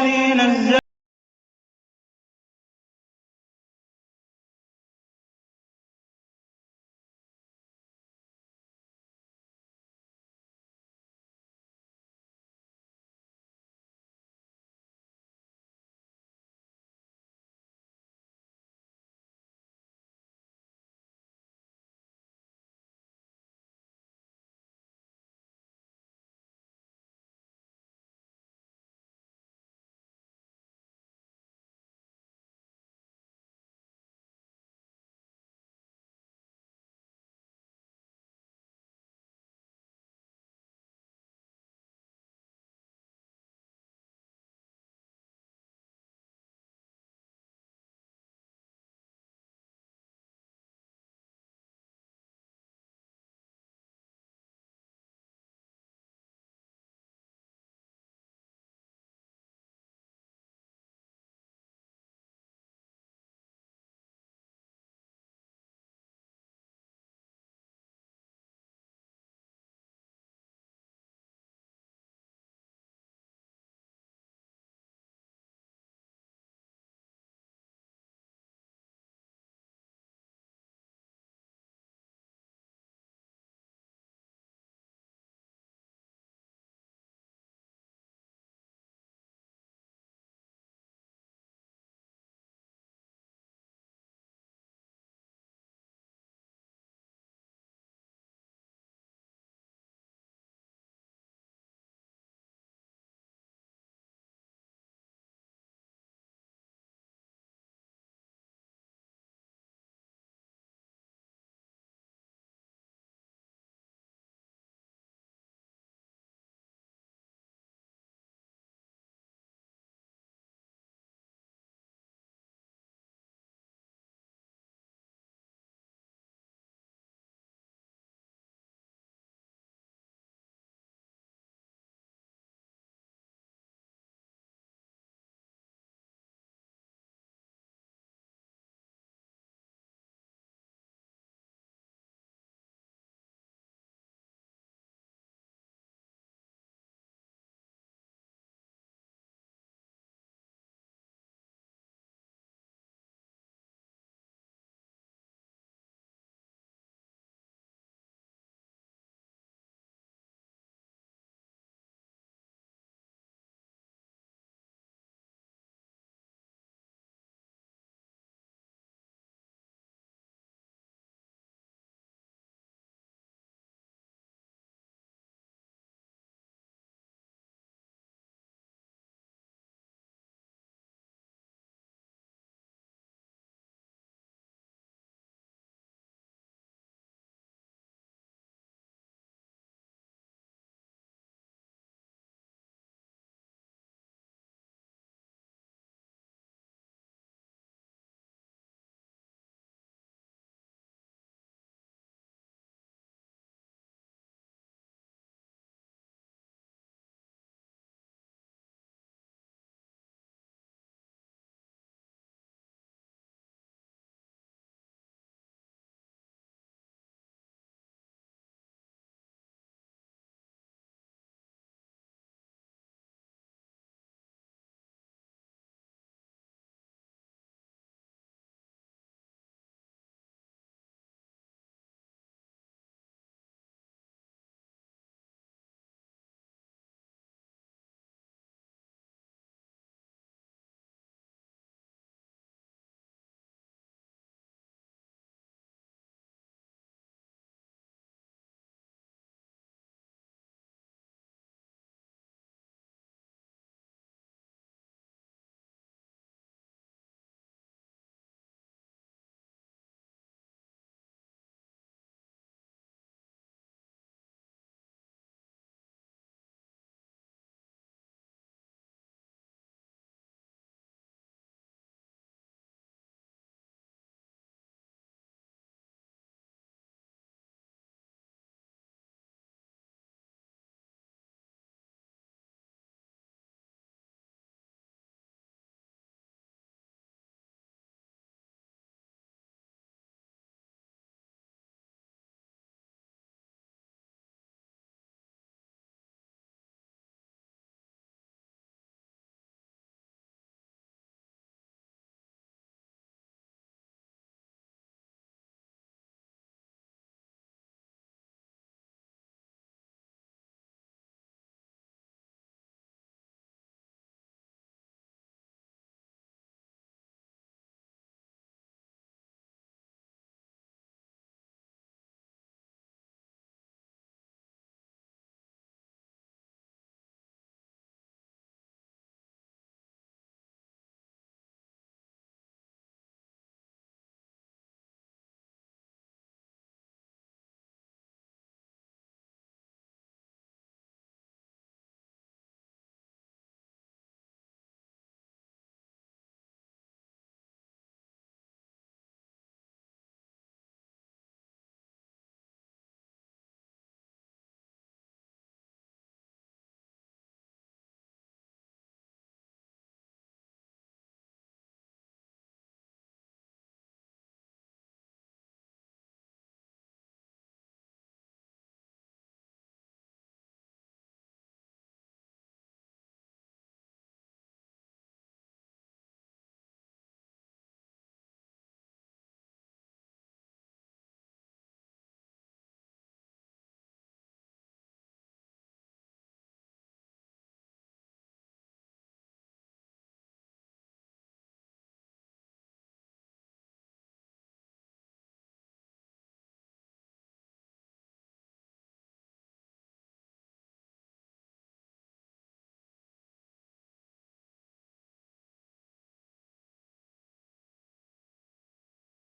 الَّذِي نَزَّلَ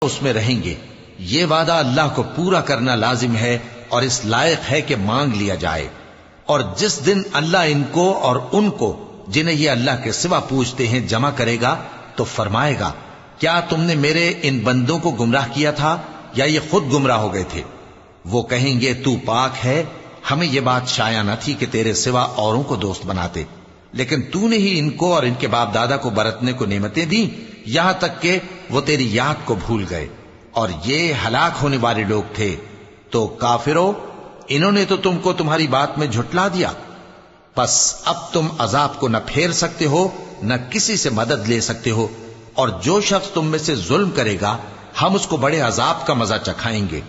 اس میں رہیں گے۔ یہ وعدہ اللہ کو پورا کرنا لازم ہے اور اس لائق ہے کہ مانگ لیا جائے۔ اور جس دن اللہ ان کو اور ان کو جنہیں یہ اللہ کے سوا پوچھتے ہیں جمع کرے گا تو فرمائے گا، کیا تم نے میرے ان بندوں کو گمراہ کیا تھا یا یہ خود گمراہ ہو گئے تھے؟ وہ کہیں گے، تو پاک ہے، ہمیں یہ بات شایع نہ تھی کہ تیرے سوا اوروں کو دوست بناتے، لیکن تو نے ہی ان کو اور ان کے باپ دادا کو برتنے کو نعمتیں دیں، یہاں تک کہ وہ تیری یاد کو بھول گئے، اور یہ ہلاک ہونے والے لوگ تھے۔ تو کافرو، انہوں نے تو تم کو تمہاری بات میں جھٹلا دیا، پس اب تم عذاب کو نہ پھیر سکتے ہو نہ کسی سے مدد لے سکتے ہو، اور جو شخص تم میں سے ظلم کرے گا ہم اس کو بڑے عذاب کا مزہ چکھائیں گے۔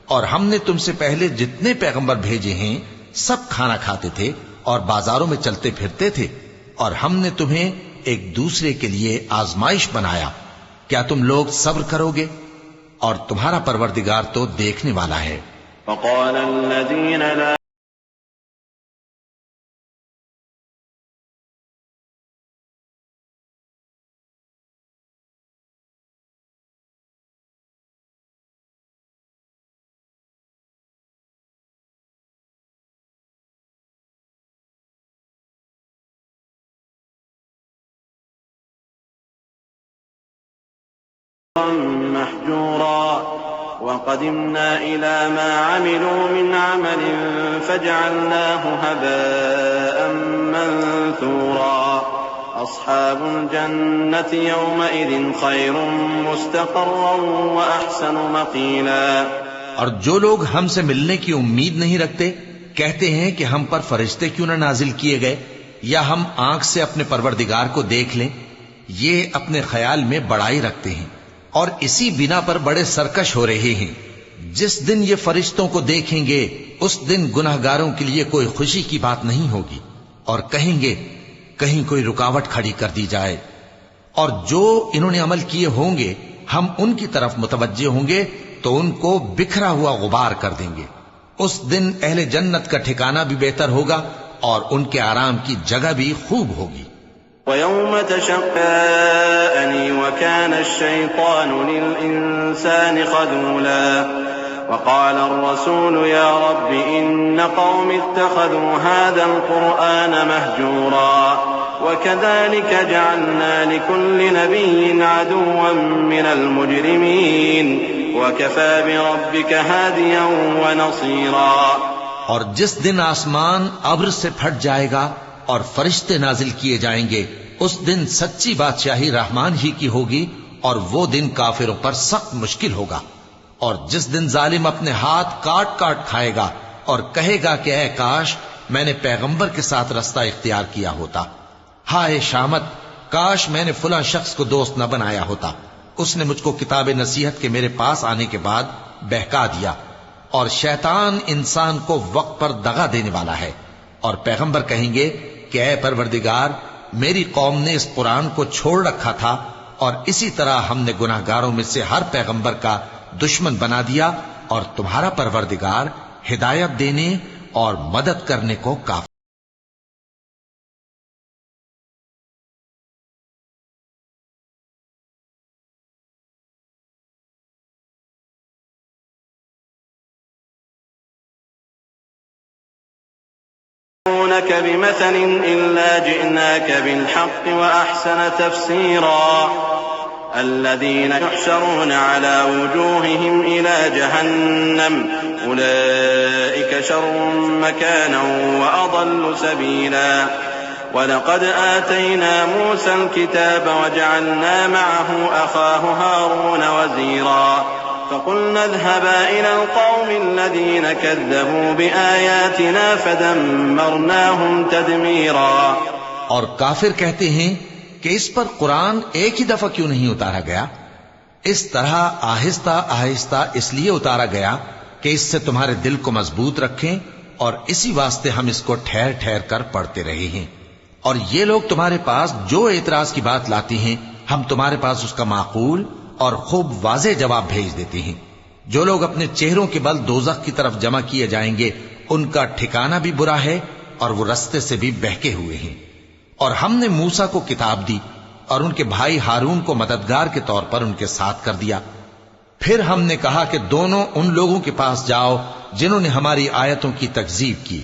اور ہم نے تم سے پہلے جتنے پیغمبر بھیجے ہیں سب کھانا کھاتے تھے اور بازاروں میں چلتے پھرتے تھے، اور ہم نے تمہیں ایک دوسرے کے لیے آزمائش بنایا، کیا تم لوگ صبر کرو گے؟ اور تمہارا پروردگار تو دیکھنے والا ہے۔ وقال الذين لا محجورا وقدمنا إلى ما عملوا من عمل فجعلناه هباء منثورا أصحاب الجنة يومئذ خير مستقرا وأحسن مقيلا۔ اور جو لوگ ہم سے ملنے کی امید نہیں رکھتے کہتے ہیں کہ ہم پر فرشتے کیوں نہ نازل کیے گئے یا ہم آنکھ سے اپنے پروردگار کو دیکھ لیں، یہ اپنے خیال میں بڑائی رکھتے ہیں اور اسی بنا پر بڑے سرکش ہو رہے ہیں۔ جس دن یہ فرشتوں کو دیکھیں گے اس دن گناہگاروں کے لیے کوئی خوشی کی بات نہیں ہوگی، اور کہیں گے کہیں کوئی رکاوٹ کھڑی کر دی جائے، اور جو انہوں نے عمل کیے ہوں گے ہم ان کی طرف متوجہ ہوں گے تو ان کو بکھرا ہوا غبار کر دیں گے۔ اس دن اہل جنت کا ٹھکانہ بھی بہتر ہوگا اور ان کے آرام کی جگہ بھی خوب ہوگی۔ وَيَوْمَ تَشَقَّأَنِي وَكَانَ الشَّيْطَانُ لِلْإِنسَانِ خَذُولًا وَقَالَ الرَّسُولُ يَا رَبِّ إِنَّ قَوْمِ اتَّخَذُوا هَذَا الْقُرْآنَ مَهْجُورًا وَكَذَلِكَ جَعَلْنَا لِكُلِّ نَبِيٍّ عَدُوًّا مِّنَ الْمُجْرِمِينَ وَكَفَى بِرَبِّكَ هَادِيًا وَنَصِيرًا۔ اور جس دن آسمان ابر سے پھٹ جائے گا اور فرشتے نازل کیے جائیں گے اس دن سچی بادشاہی رحمان ہی کی ہوگی، اور وہ دن کافروں پر سخت مشکل ہوگا۔ اور جس دن ظالم اپنے ہاتھ کاٹ کاٹ کھائے گا اور کہے گا کہ اے کاش میں نے پیغمبر کے ساتھ رستہ اختیار کیا ہوتا، ہائے شامت کاش میں نے فلاں شخص کو دوست نہ بنایا ہوتا، اس نے مجھ کو کتاب نصیحت کے میرے پاس آنے کے بعد بہکا دیا۔ اور شیطان انسان کو وقت پر دغا دینے والا ہے، اور پیغمبر کہیں گے کہ اے پروردگار میری قوم نے اس قرآن کو چھوڑ رکھا تھا، اور اسی طرح ہم نے گناہگاروں میں سے ہر پیغمبر کا دشمن بنا دیا، اور تمہارا پروردگار ہدایت دینے اور مدد کرنے کو کافی۔ بمثل إلا جئناك بالحق وأحسن تفسيرا الذين يحشرون على وجوههم إلى جهنم أولئك شر مكانا وأضل سبيلا ولقد آتينا موسى الكتاب وجعلنا معه أخاه هارون وزيرا فقلنا اذهبا إلى القوم الذين كذبوا بآياتنا فدمرناهم تدميرا۔ اور کافر کہتے ہیں کہ اس پر قرآن ایک ہی دفعہ کیوں نہیں اتارا گیا؟ اس طرح آہستہ آہستہ اس لیے اتارا گیا کہ اس سے تمہارے دل کو مضبوط رکھیں، اور اسی واسطے ہم اس کو ٹھہر ٹھہر کر پڑھتے رہے ہیں۔ اور یہ لوگ تمہارے پاس جو اعتراض کی بات لاتی ہیں ہم تمہارے پاس اس کا معقول اور خوب واضح جواب بھیج دیتے ہیں۔ جو لوگ اپنے چہروں کے بل دوزخ کی طرف جمع کیے جائیں گے ان کا ٹھکانہ بھی برا ہے اور وہ رستے سے بھی بہکے ہوئے ہیں۔ اور ہم نے موسیٰ کو کتاب دی اور ان کے بھائی ہارون کو مددگار کے طور پر ان کے ساتھ کر دیا۔ پھر ہم نے کہا کہ دونوں ان لوگوں کے پاس جاؤ جنہوں نے ہماری آیتوں کی تکذیب کی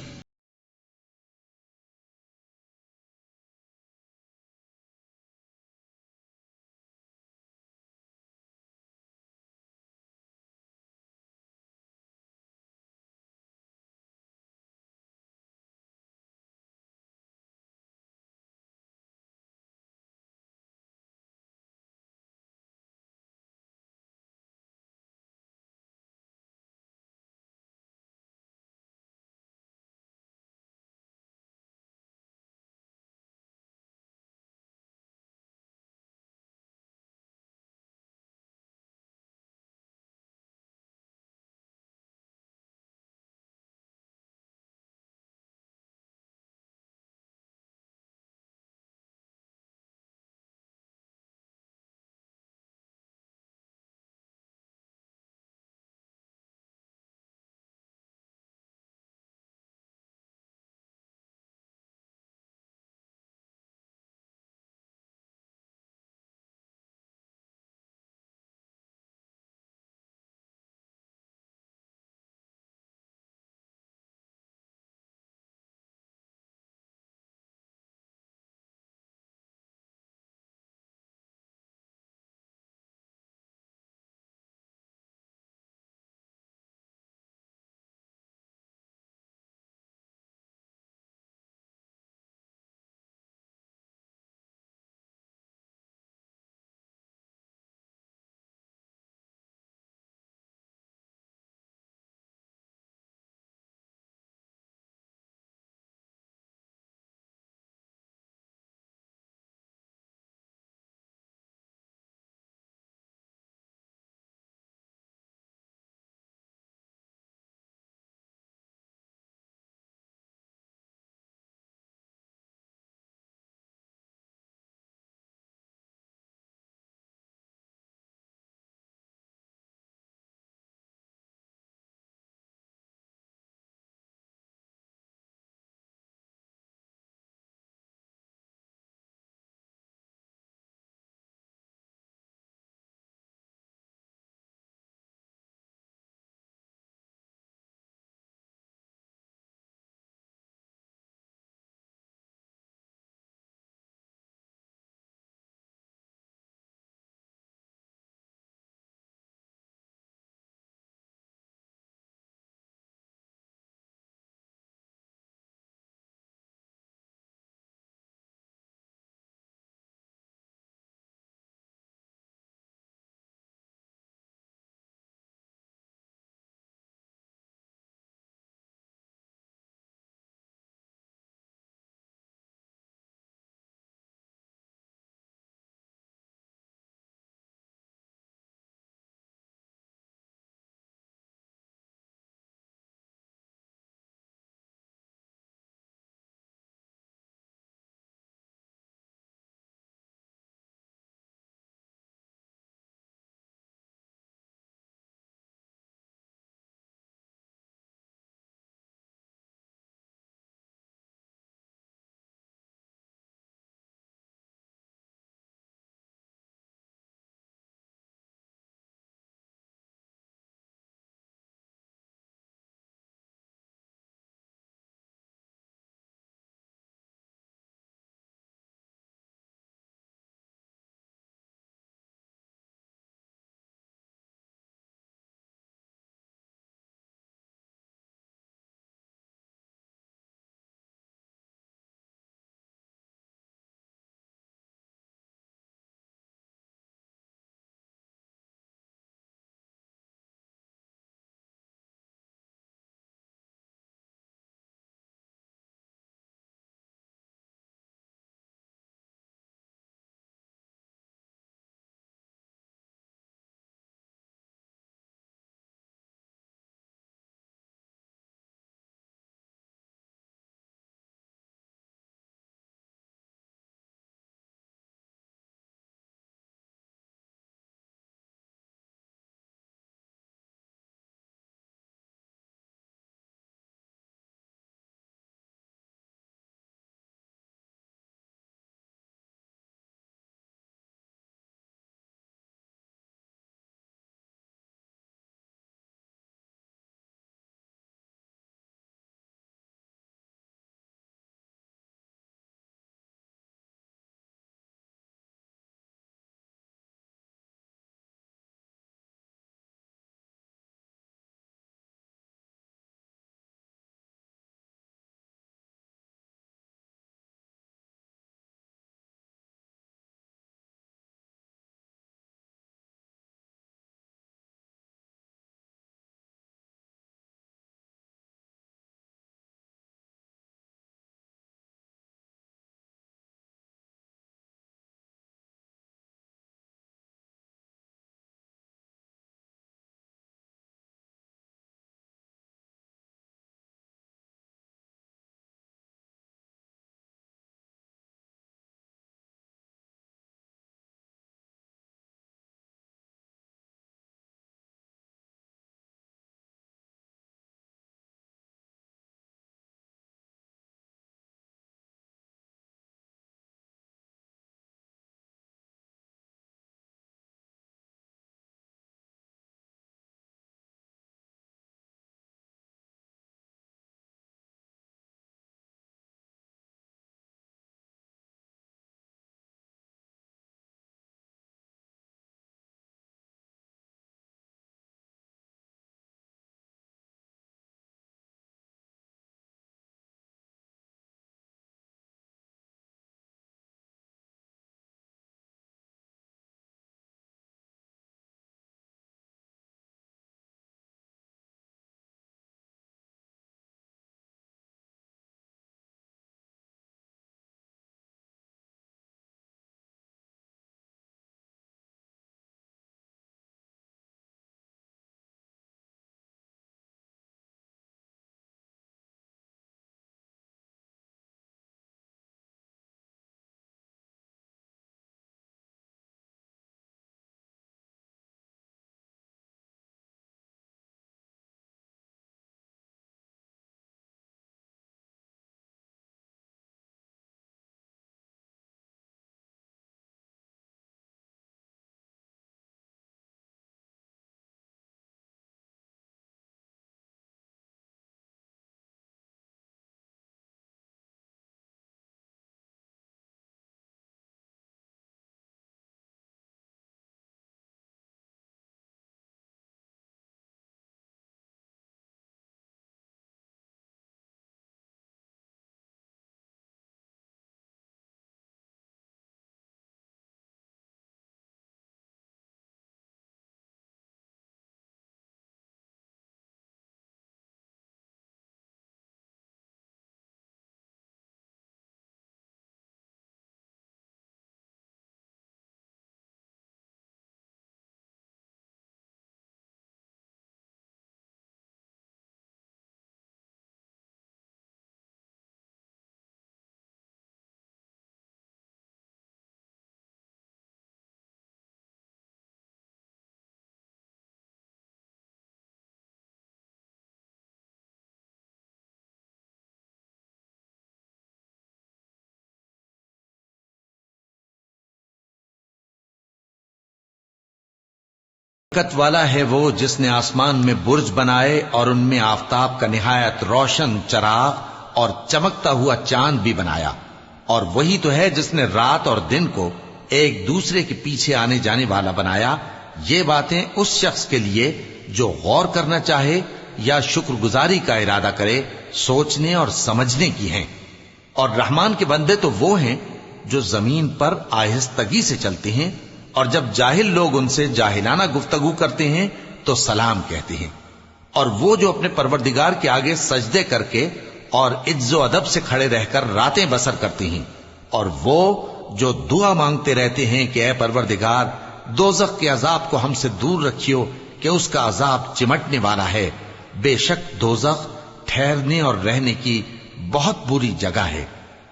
برکت والا ہے وہ جس نے آسمان میں برج بنائے اور ان میں آفتاب کا نہایت روشن چراغ اور چمکتا ہوا چاند بھی بنایا، اور وہی تو ہے جس نے رات اور دن کو ایک دوسرے کے پیچھے آنے جانے والا بنایا۔ یہ باتیں اس شخص کے لیے جو غور کرنا چاہے یا شکر گزاری کا ارادہ کرے سوچنے اور سمجھنے کی ہیں۔ اور رحمان کے بندے تو وہ ہیں جو زمین پر آہستگی سے چلتے ہیں، اور جب جاہل لوگ ان سے جاہلانہ گفتگو کرتے ہیں تو سلام کہتے ہیں، اور وہ جو اپنے پروردگار کے آگے سجدے کر کے اور عز و ادب سے کھڑے رہ کر راتیں بسر کرتے ہیں، اور وہ جو دعا مانگتے رہتے ہیں کہ اے پروردگار دوزخ کے عذاب کو ہم سے دور رکھیو کہ اس کا عذاب چمٹنے والا ہے۔ بے شک دوزخ ٹھہرنے اور رہنے کی بہت بری جگہ ہے۔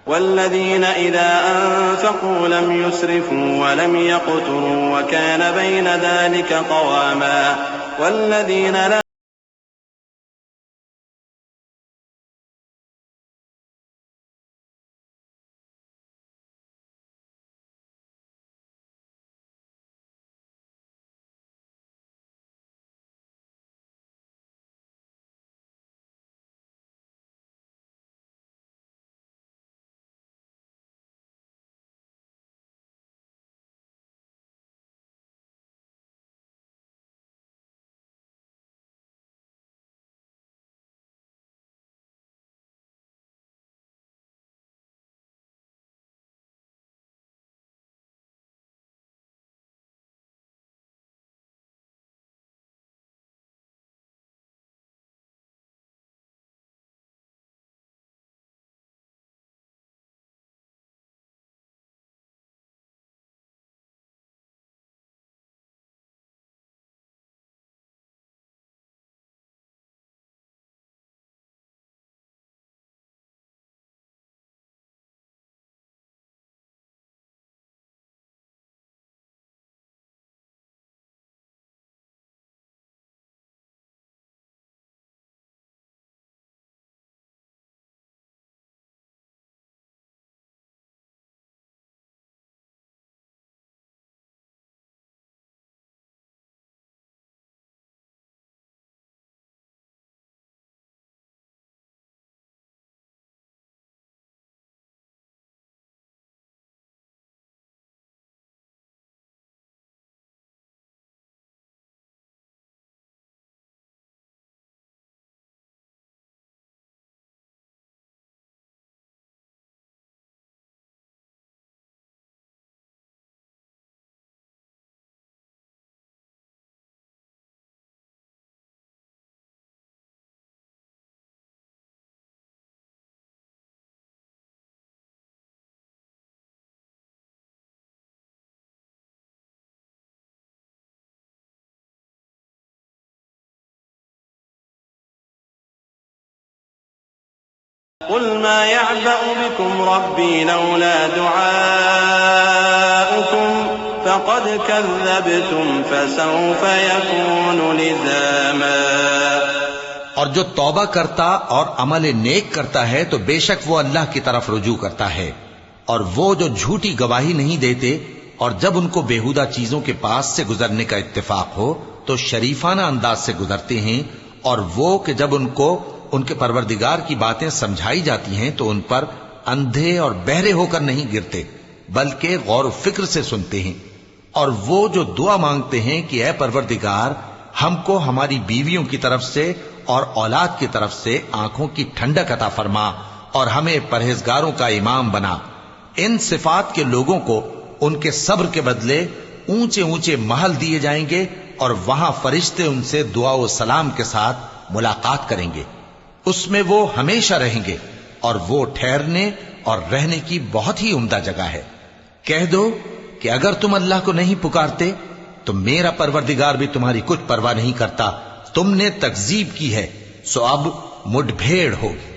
والذين إذا أنفقوا لم يسرفوا ولم يقتروا وكان بين ذلك قواما والذين لا قل ما يعبأ بكم ربي لولا دعاؤكم فقد كذبتم فسوف يكون لزاما۔ اور جو توبہ کرتا اور عمل نیک کرتا ہے تو بے شک وہ اللہ کی طرف رجوع کرتا ہے، اور وہ جو جھوٹی گواہی نہیں دیتے اور جب ان کو بیہودہ چیزوں کے پاس سے گزرنے کا اتفاق ہو تو شریفانہ انداز سے گزرتے ہیں، اور وہ کہ جب ان کو ان کے پروردگار کی باتیں سمجھائی جاتی ہیں تو ان پر اندھے اور بہرے ہو کر نہیں گرتے بلکہ غور و فکر سے سنتے ہیں، اور وہ جو دعا مانگتے ہیں کہ اے پروردگار ہم کو ہماری بیویوں کی طرف سے اور اولاد کی طرف سے آنکھوں کی ٹھنڈک عطا فرما اور ہمیں پرہیزگاروں کا امام بنا۔ ان صفات کے لوگوں کو ان کے صبر کے بدلے اونچے اونچے محل دیے جائیں گے، اور وہاں فرشتے ان سے دعا و سلام کے ساتھ ملاقات کریں گے، اس میں وہ ہمیشہ رہیں گے، اور وہ ٹھہرنے اور رہنے کی بہت ہی عمدہ جگہ ہے۔ کہہ دو کہ اگر تم اللہ کو نہیں پکارتے تو میرا پروردگار بھی تمہاری کچھ پرواہ نہیں کرتا، تم نے تکذیب کی ہے سو اب مڈ بھیڑ ہوگی۔